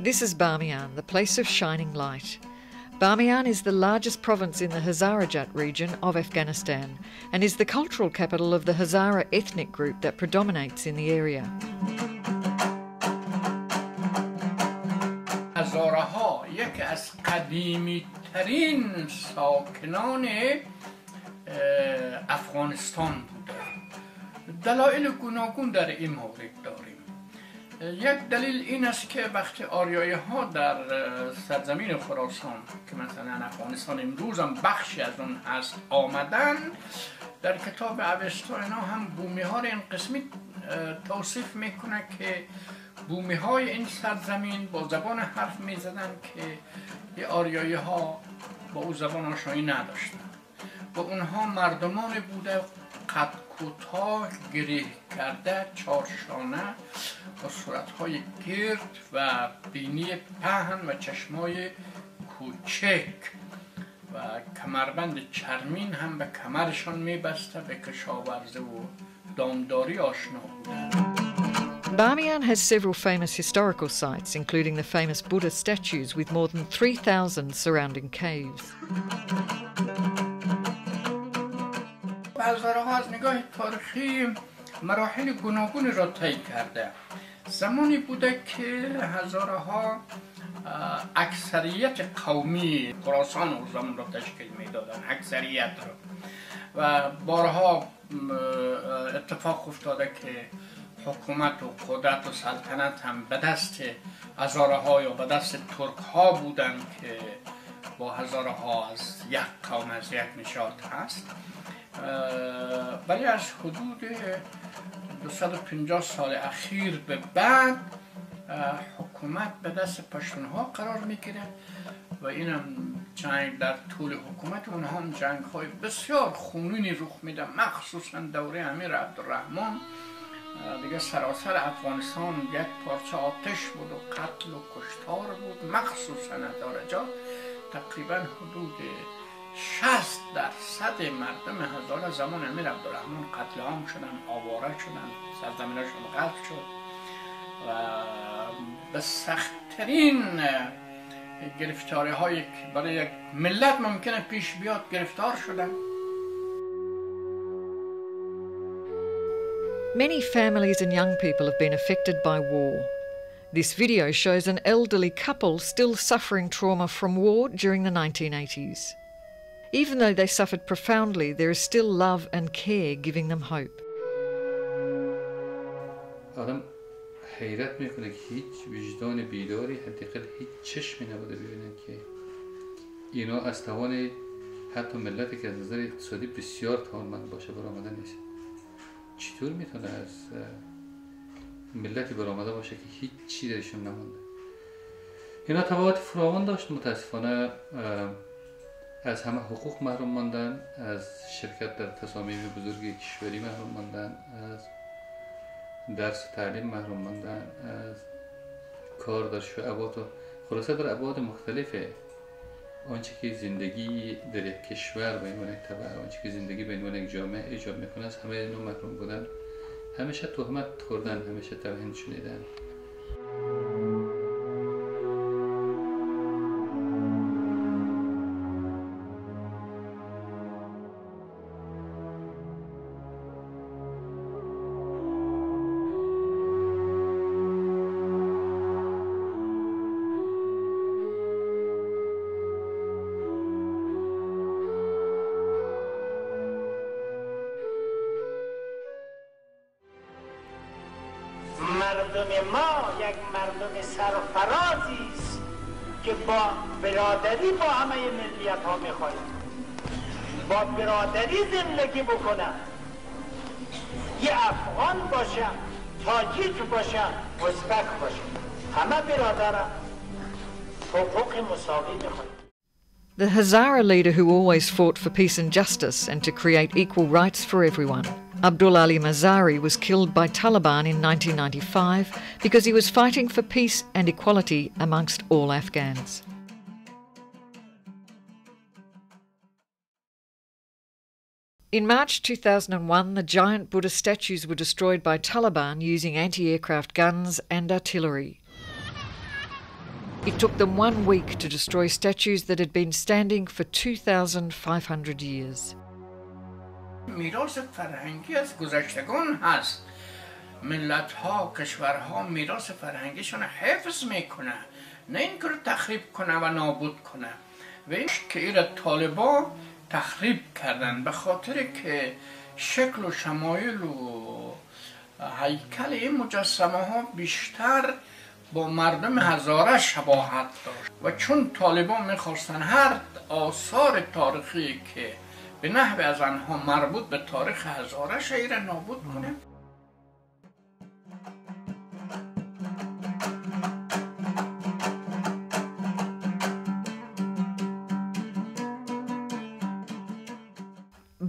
This is Bamiyan, the place of shining light. Bamiyan is the largest province in the Hazaras region of Afghanistan and is the cultural capital of the Hazara ethnic group that predominates in the area. هزارها یکی از قدیمی ترین ساکنان افغانستان بوده. دلایل گوناگون در این مورد داریم. یک دلیل این است که وقتی آریایی ها در سرزمین خراسان که مثلا افغانستان امروز هم بخشی از اون هست آمدن، در کتاب اوستا اینا هم بومی ها را این قسمی توصیف میکنه که بومی های این سرزمین با زبان حرف می زدن که آریایی ها با او زبان آشنایی نداشتن و اونها مردمان بوده قد کوتاه، گره کرده، چارشانه با صورتهای گرد و بینی پهن و چشمای کوچک و کمربند چرمین هم به کمرشان میبسته، به کشاورزی و دامداری آشنا بودند. Bamiyan has several famous historical sites, including the famous Buddha statues with more than 3,000 surrounding caves. هزارها از نگاه تاریخی مراحل گوناگونی را طی کرده. زمانی بوده که هزارها اکثریت قومی خراسان و زمان را تشکیل میدادن، اکثریت را، و بارها اتفاق افتاده که حکومت و قدرت و سلطنت هم به دست هزارها یا به دست ترک ها بودن که با هزارها از یک قوم، از یک نژاد هست. ولی از حدود 250 سال اخیر به بعد حکومت به دست پشتونها قرار میگیره و اینم جنگ در طول حکومت اونها هم جنگ های بسیار خونینی رخ میده، مخصوصا دوره امیر عبدالرحمن. دیگه سراسر افغانستان یک پارچه آتش بود و قتل و کشتار بود، مخصوصا هزارجات. تقریبا حدود 60% مردم هزاره زمان امیر عبدالرحمن قتل عام شدن، آواره شدن، سرزمیناشون غرق شد و به سخت‌ترین گرفتاری هایی که برای یک ملت ممکنه پیش بیاد گرفتار شدن. Many families and young people have been affected by war. This video shows an elderly couple still suffering trauma from war during the 1980s. Even though they suffered profoundly, there is still love and care giving them hope. آدم حیرت میکنه که هیچ وجدان بیداری، حداقل هیچ چشمی نبوده ببینن که اینا از توان حتی ملتی که از نظر اقتصادی بسیار توانمند باشه برآمده نیست. چطور میتونه از ملتی برآمده باشه که هیچ چی درشون نمونده؟ اینا تبعات فراوان داشت. متاسفانه از همه حقوق محروم ماندن، از شرکت در تصامیم بزرگ کشوری محروم ماندن، از درس و تعلیم محروم ماندن، از کار در شعبات و خلاصه در ابعاد مختلفه. آنچه که زندگی در یک کشور به عنوان یک طبقه، آنچه که زندگی به عنوان یک جامعه ایجاب میکنه، از همه اینا محروم بودن، همیشه تهمت خوردن، همیشه توهین شنیدن. مردم ما یک مردم سرفرازی است که با برادری با همه ملیت ها میخواهد با برادری زندگی بکنن. یه افغان باشن، تاجیک باشن، ازبک باشن، همه برادرن، حقوق مساوی میخواهد. The Hazara leader who always fought for peace and justice and to create equal rights for everyone, Abdul Ali Mazar-i, was killed by Taliban in 1995 because he was fighting for peace and equality amongst all Afghans. In March 2001, the giant Buddha statues were destroyed by Taliban using anti-aircraft guns and artillery. It took them 1 week to destroy statues that had been standing for 2,500 years. میراث فرهنگی از گذشتگان هست. ملت ها، کشورها میراث فرهنگیشون حفظ میکنه، نه اینکه رو تخریب کنه و نابود کنه. و این که ایره طالبا تخریب کردن به خاطر که شکل و شمایل و هیکل این مجسمه ها بیشتر با مردم هزاره شباهت داشت و چون طالبان میخواستن هر آثار تاریخی که به نحو از آنها مربوط به تاریخ هزاره شهر نابود کنه.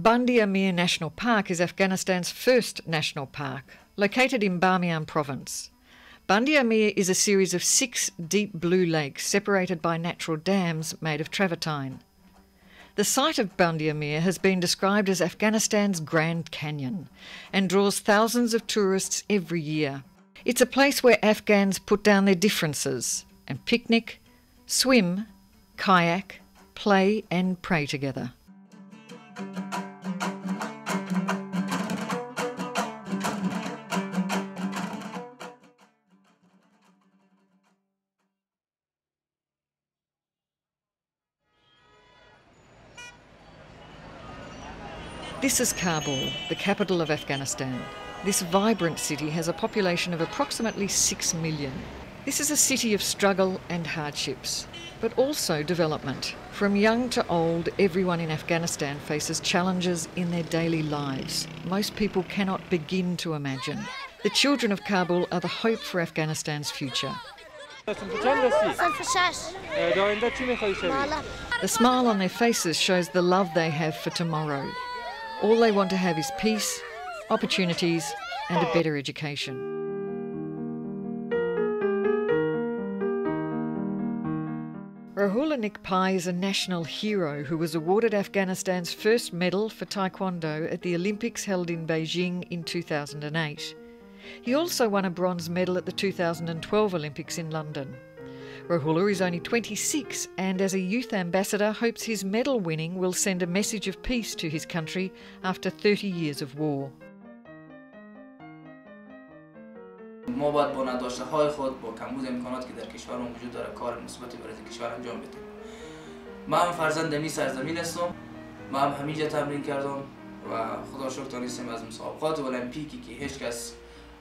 Bandi Amir National Park is Afghanistan's first national park, located in Bamiyan province. Bandi Amir is a series of 6 deep blue lakes separated by natural dams made of travertine. The site of Bandi Amir has been described as Afghanistan's Grand Canyon and draws thousands of tourists every year. It's a place where Afghans put down their differences and picnic, swim, kayak, play and pray together. This is Kabul, the capital of Afghanistan. This vibrant city has a population of approximately 6 million. This is a city of struggle and hardships, but also development. From young to old, everyone in Afghanistan faces challenges in their daily lives most people cannot begin to imagine. The children of Kabul are the hope for Afghanistan's future. The smile on their faces shows the love they have for tomorrow. All they want to have is peace, opportunities and a better education. Rahula Nikpai is a national hero who was awarded Afghanistan's first medal for Taekwondo at the Olympics held in Beijing in 2008. He also won a bronze medal at the 2012 Olympics in London. Rahula is only 26 and as a youth ambassador hopes his medal winning will send a message of peace to his country after 30 years of war. ما باید با نداشته های خود با کمبود امکانات که در کشورم وجود داره کار مثبتی برای کشور انجام بدیم. من هم فرزند می سرزمین هستم. من هم همینجا تمرین کردم و خدا شکر تونستم از مسابقات المپیکی که هیچ کس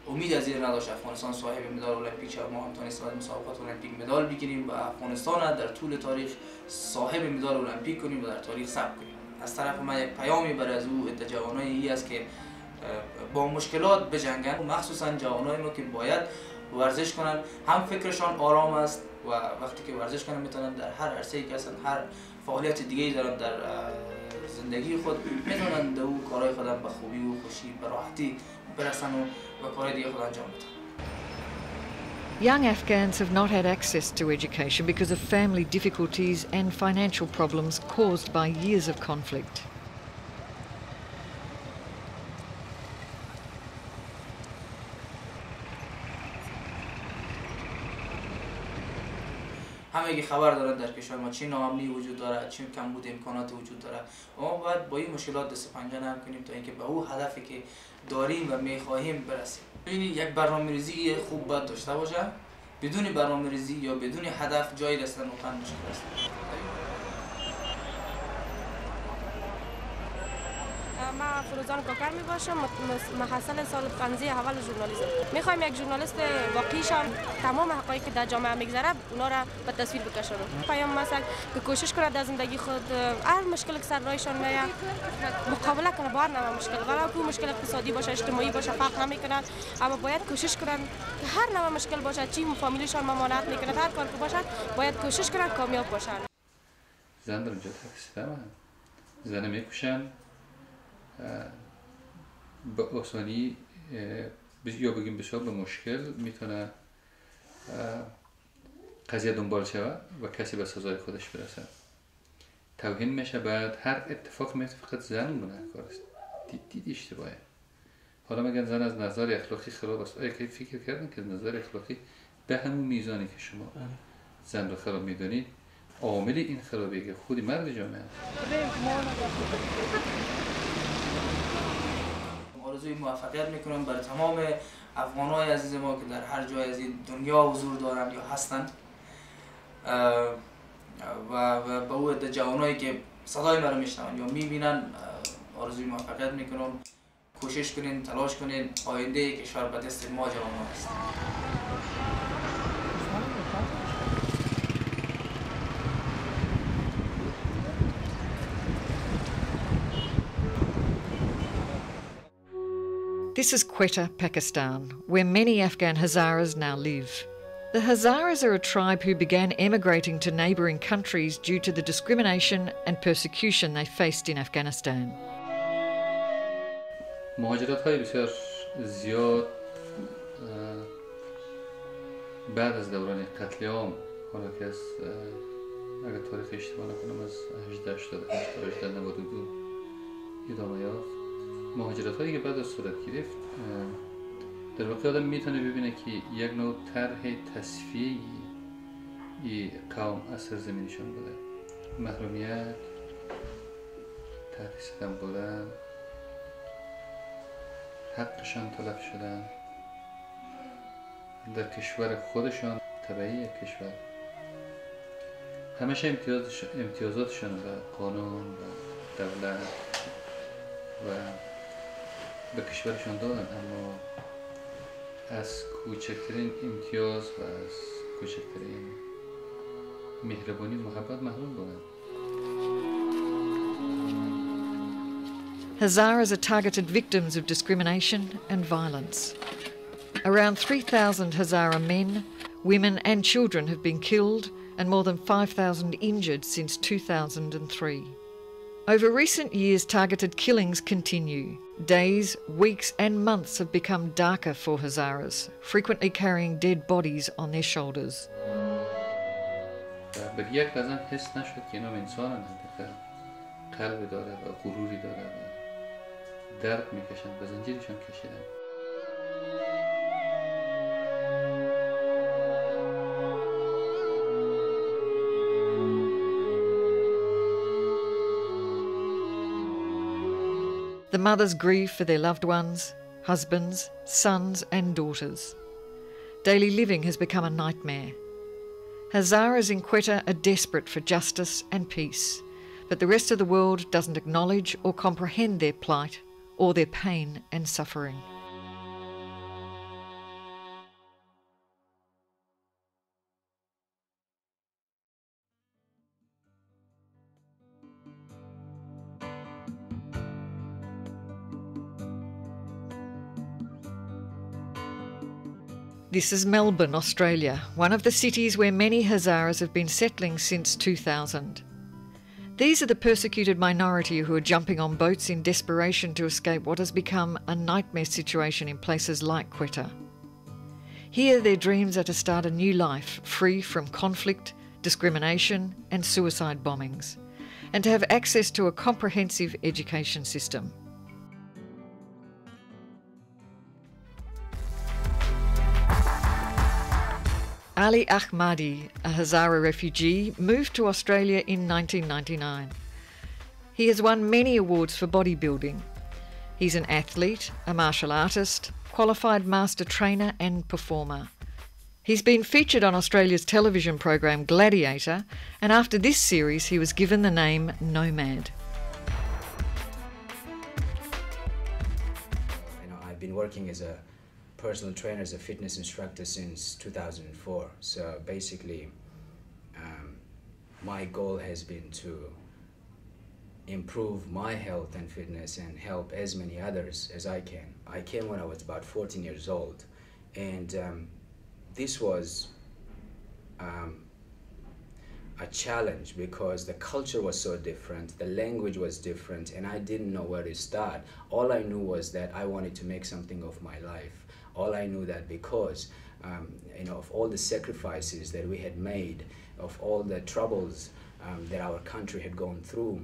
امید از این نداشت افغانستان صاحب مدال المپیک شد. ما هم تونستیم از مسابقات المپیک مدال بگیریم و افغانستان در طول تاریخ صاحب مدال المپیک کنیم و در تاریخ ثبت کنیم. از طرف من یک پیامی برای از او جوانایی است که با مشکلات بجنگن و مخصوصا جوانای ما که باید ورزش کنن هم فکرشان آرام است و وقتی که ورزش کنن میتونن در هر عرصه‌ای که هستن هر فعالیت دیگه‌ای دارن در زندگی خود میتونن در او کارهای خودم به خوبی و خوشی به راحتی برسن و کارهای دیگه خود انجام بدن. Young Afghans have not had access to education because of family difficulties and financial problems caused by years of conflict. همه خبر دارن در کشور ما چه ناامنی وجود داره، چه کمبود امکانات وجود داره. ما باید با این مشکلات دست پنجه نرم کنیم تا اینکه به او هدفی که داریم و میخواهیم برسیم. ببینید یک برنامه‌ریزی خوب باید داشته باشه. بدون برنامه‌ریزی یا بدون هدف جایی رسیدن واقعا مشکل است. من فروزان کاکر می باشم، محصل سال پنجم اول ژورنالیسم. میخوایم یک ژورنالیست واقعیشان تمام حقایقی که در جامعه میگذره اونا را به تصویر بکشونه. پیام مثلا که کوشش کنه در زندگی خود هر مشکلی که سر راهشان میاد مقابله کنه با هر نوع مشکل، ولی کو مشکل اقتصادی باشه، اجتماعی باشه، فرق نمیکنه، اما باید کوشش کنن که هر نوع مشکل باشه، چی فامیلشان ممانعت میکنه، هر کار که باشه باید کوشش کنن کامیاب باشن. زن در اونجا تکسیدم، زن میکشن به آسانی یا بگیم بسیار به مشکل میتونه قضیه دنبال شود و کسی به سزای خودش برسه. توهین میشه، بعد هر اتفاق میفته فقط زن گناهکار است. دید اشتباهه. حالا میگن زن از نظر اخلاقی خراب است. آیا که فکر کردن که نظر اخلاقی به همون میزانی که شما زن رو خراب میدونید، عامل این خرابی که خود مرد جامعه است. آرزوی موفقیت میکنم برای تمام افغان‌های عزیز ما که در هر جای از این دنیا حضور دارند یا هستند و به او عده جوانایی که صدای مرا میشنوند یا میبینن آرزوی موفقیت میکنم. کوشش کنین، تلاش کنین، آینده کشور به دست ما جوانان است. This is Quetta, Pakistan, where many Afghan Hazaras now live. The Hazaras are a tribe who began emigrating to neighbouring countries due to the discrimination and persecution they faced in Afghanistan. مهاجرت‌های بسیار زیاد بعد از دوران قتل عام، حالا که از اگر تاریخ اشتباه نکنم از 1888 تا 1892 ادامه یافت. مهاجرت‌هایی که بعد از صورت گرفت، در واقع آدم میتونه ببینه که یک نوع طرح تصفیه‌ای این قوم از سرزمینشان بوده. محرومیت، تحت ستم بودن، حقشان تلف شدن در کشور خودشان، طبعی یک کشور، همشه امتیازاتشان به قانون و دولت و به کشورشان دادن، اما از کوچکترین امتیاز و از کوچکترین مهربانی محبت محروم بودن. Hazaras are targeted victims of discrimination and violence. Around 3,000 Hazara men, women and children have been killed and more than 5,000 injured since 2003. Over recent years, targeted killings continue. Days, weeks and months have become darker for Hazaras, frequently carrying dead bodies on their shoulders. به یک لحظه حس نشد که اینا انسانن، قلب داره و غروری داره و درد میکشن، به زنجیرشان کشیدن. The mothers grieve for their loved ones, husbands, sons and daughters. Daily living has become a nightmare. Hazaras in Quetta are desperate for justice and peace, but the rest of the world doesn't acknowledge or comprehend their plight or their pain and suffering. This is Melbourne, Australia, one of the cities where many Hazaras have been settling since 2000. These are the persecuted minority who are jumping on boats in desperation to escape what has become a nightmare situation in places like Quetta. Here their dreams are to start a new life free from conflict, discrimination and suicide bombings, and to have access to a comprehensive education system. Ali Ahmadi, a Hazara refugee, moved to Australia in 1999. He has won many awards for bodybuilding. He's an athlete, a martial artist, qualified master trainer and performer. He's been featured on Australia's television program Gladiator, and after this series he was given the name Nomad. I've been working as a personal trainer, as a fitness instructor since 2004. So basically, my goal has been to improve my health and fitness and help as many others as I can. I came when I was about 14 years old, and this was a challenge because the culture was so different, the language was different, and I didn't know where to start. All I knew was that I wanted to make something of my life. All I knew that because of all the sacrifices that we had made, of all the troubles that our country had gone through,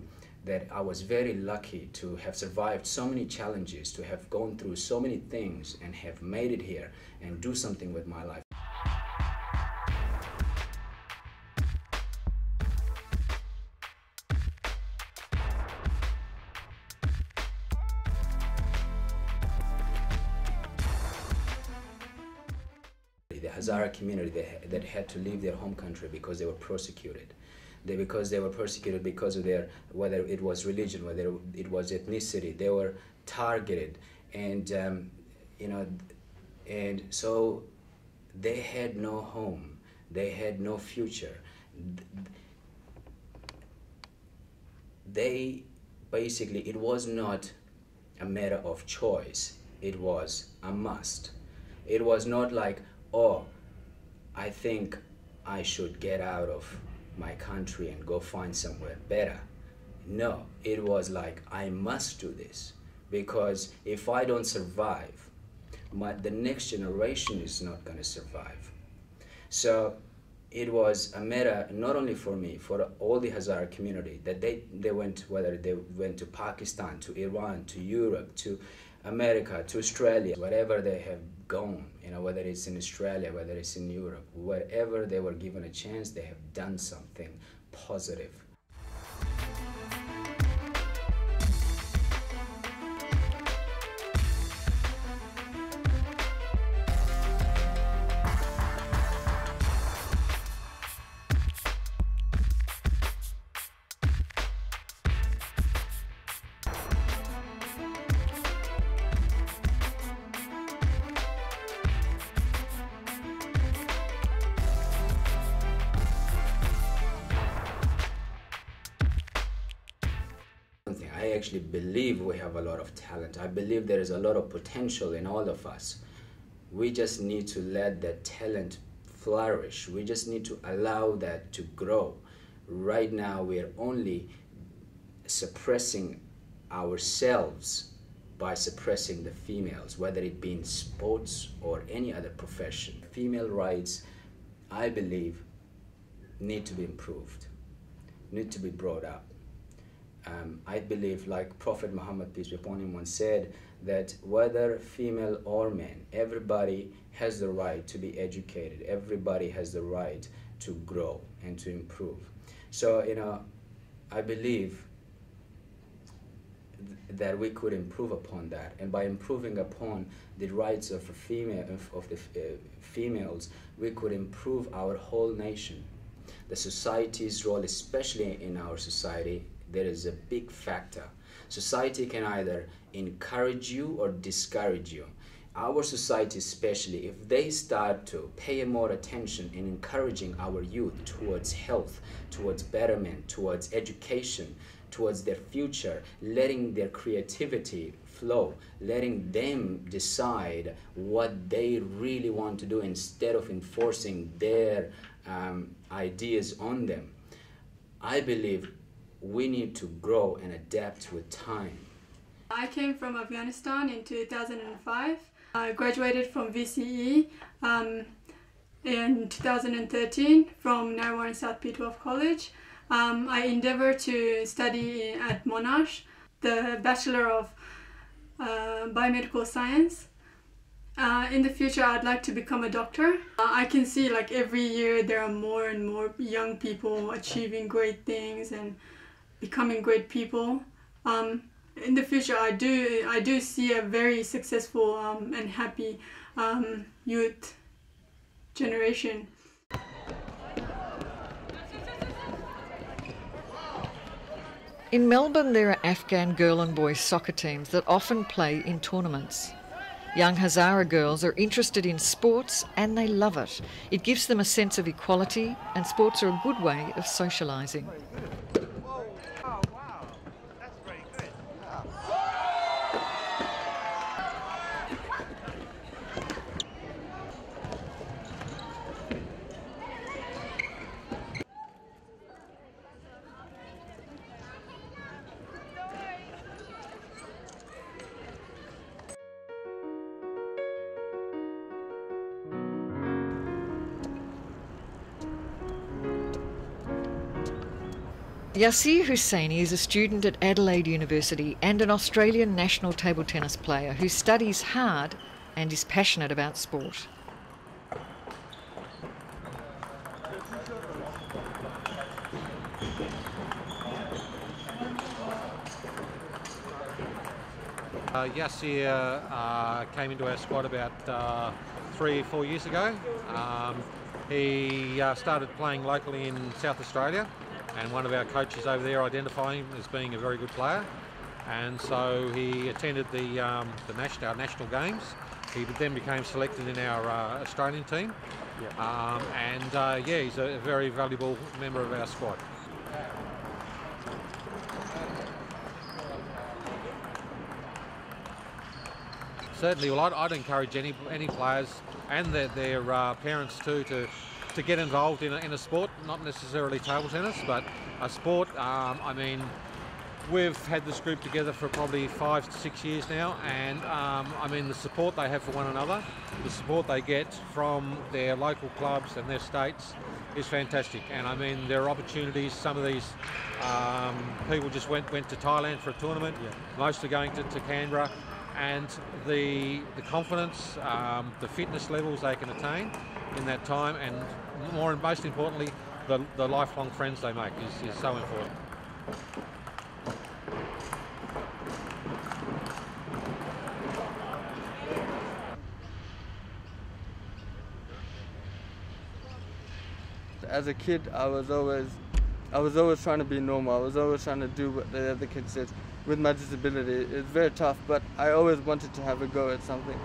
that I was very lucky to have survived so many challenges, to have gone through so many things and have made it here and do something with my life. Hazara community that had to leave their home country because they were persecuted. Because they were persecuted because of their, whether it was religion, whether it was ethnicity, they were targeted, and and so they had no home, they had no future. They basically, it was not a matter of choice, it was a must. It was not like, oh, I think I should get out of my country and go find somewhere better. No, it was like, I must do this, because if I don't survive, the next generation is not going to survive. So it was a matter, not only for me, for all the Hazara community, that they went, whether they went to Pakistan, to Iran, to Europe, to America, to Australia, wherever they have gone, whether it's in Australia, whether it's in Europe, wherever they were given a chance, they have done something positive. I actually believe we have a lot of talent. I believe there is a lot of potential in all of us. We just need to let that talent flourish. We just need to allow that to grow. Right now, we're only suppressing ourselves by suppressing the females, whether it be in sports or any other profession. Female rights, I believe, need to be improved, need to be brought up. I believe, like Prophet Muhammad, peace be upon him, once said, that whether female or man, everybody has the right to be educated. Everybody has the right to grow and to improve. So, I believe that we could improve upon that, and by improving upon the rights of females, we could improve our whole nation. The society's role, especially in our society, there is a big factor. Society can either encourage you or discourage you. Our society especially, if they start to pay more attention in encouraging our youth towards health, towards betterment, towards education, towards their future, letting their creativity flow, letting them decide what they really want to do instead of enforcing their ideas on them, I believe we need to grow and adapt with time. I came from Afghanistan in 2005. I graduated from VCE in 2013 from Narwar South P12 College. I endeavored to study at Monash, the Bachelor of Biomedical Science. In the future, I'd like to become a doctor. I can see like every year there are more and more young people achieving great things and becoming great people. In the future, I do see a very successful and happy youth generation. In Melbourne, there are Afghan girl and boys soccer teams that often play in tournaments. Young Hazara girls are interested in sports and they love it. It gives them a sense of equality, and sports are a good way of socialising. Yasir Husseini is a student at Adelaide University and an Australian national table tennis player who studies hard and is passionate about sport. Yasir came into our squad about 3 or 4 years ago. He started playing locally in South Australia, and one of our coaches over there identified him as being a very good player, and so he attended our national games. He then became selected in our Australian team, he's a very valuable member of our squad. Certainly, well, I'd encourage any players and their parents too to get involved in a sport, not necessarily table tennis, but a sport. I mean, we've had this group together for probably 5 to 6 years now, and I mean, the support they have for one another, the support they get from their local clubs and their states is fantastic. And I mean, there are opportunities. Some of these people just went to Thailand for a tournament. Most are going to Canberra. And the confidence, the fitness levels they can attain in that time, and most importantly, the lifelong friends they make is so important. As a kid, I was always trying to be normal. I was always trying to do what the other kids did. With my disability, it's very tough, but I always wanted to have a go at something.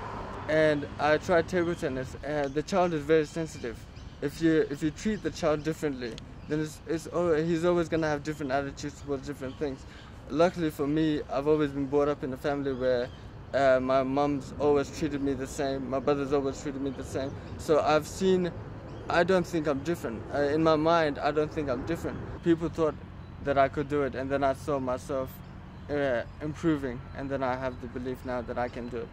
And I tried table tennis, and the child is very sensitive. If you treat the child differently, then he's always going to have different attitudes towards different things. Luckily for me, I've always been brought up in a family where my mum's always treated me the same, my brother's always treated me the same. So I don't think I'm different. In my mind, I don't think I'm different. People thought that I could do it, and then I saw myself improving, and then I have the belief now that I can do it.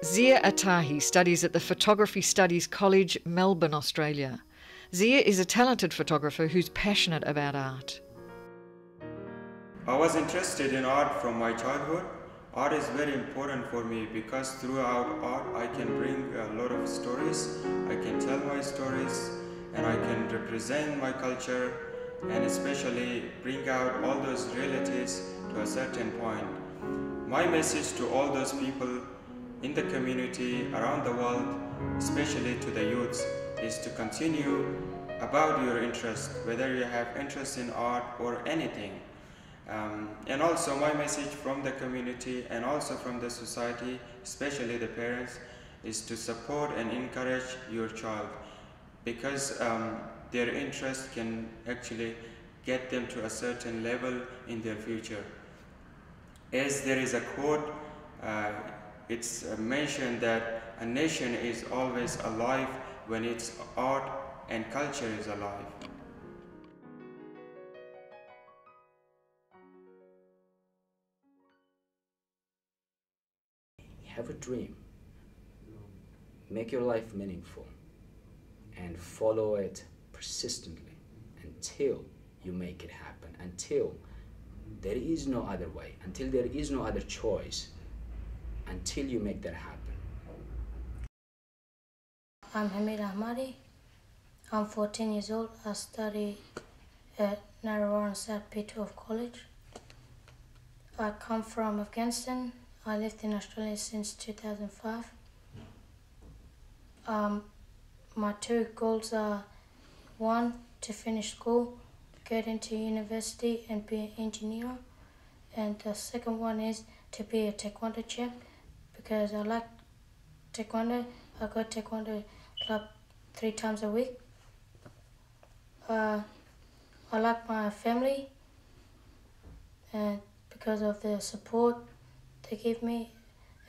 Zia Atahi studies at the Photography Studies College, Melbourne, Australia. Zia is a talented photographer who's passionate about art. I was interested in art from my childhood. Art is very important for me because throughout art I can bring a lot of stories, I can tell my stories, and I can represent my culture, and especially bring out all those realities to a certain point. My message to all those people in the community around the world, especially to the youths, is to continue about your interest, whether you have interest in art or anything. And also my message from the community and also from the society, especially the parents, is to support and encourage your child, because their interest can actually get them to a certain level in their future. As there is a quote, it's mentioned that a nation is always alive when its art and culture is alive. Have a dream. Make your life meaningful and follow it persistently until you make it happen, until there is no other way, until there is no other choice, until you make that happen. I'm Hamid Ahmadi. I'm 14 years old. I study at Narrawarrah South P12 College. I come from Afghanistan. I lived in Australia since 2005. My two goals are, one, to finish school, get into university and be an engineer. And the second one is to be a taekwondo champ, because I like taekwondo. I go to taekwondo club 3 times a week. I like my family, and because of the support they give me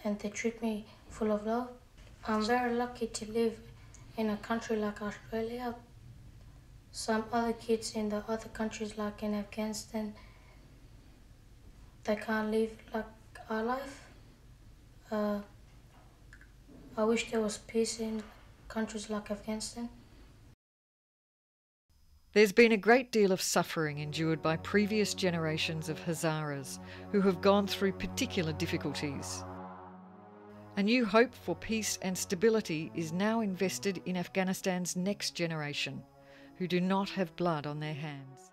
and they treat me full of love. I'm very lucky to live in a country like Australia. Some other kids in the other countries, like in Afghanistan, they can't live like our life. I wish there was peace in countries like Afghanistan. There's been a great deal of suffering endured by previous generations of Hazaras who have gone through particular difficulties. A new hope for peace and stability is now invested in Afghanistan's next generation, who do not have blood on their hands.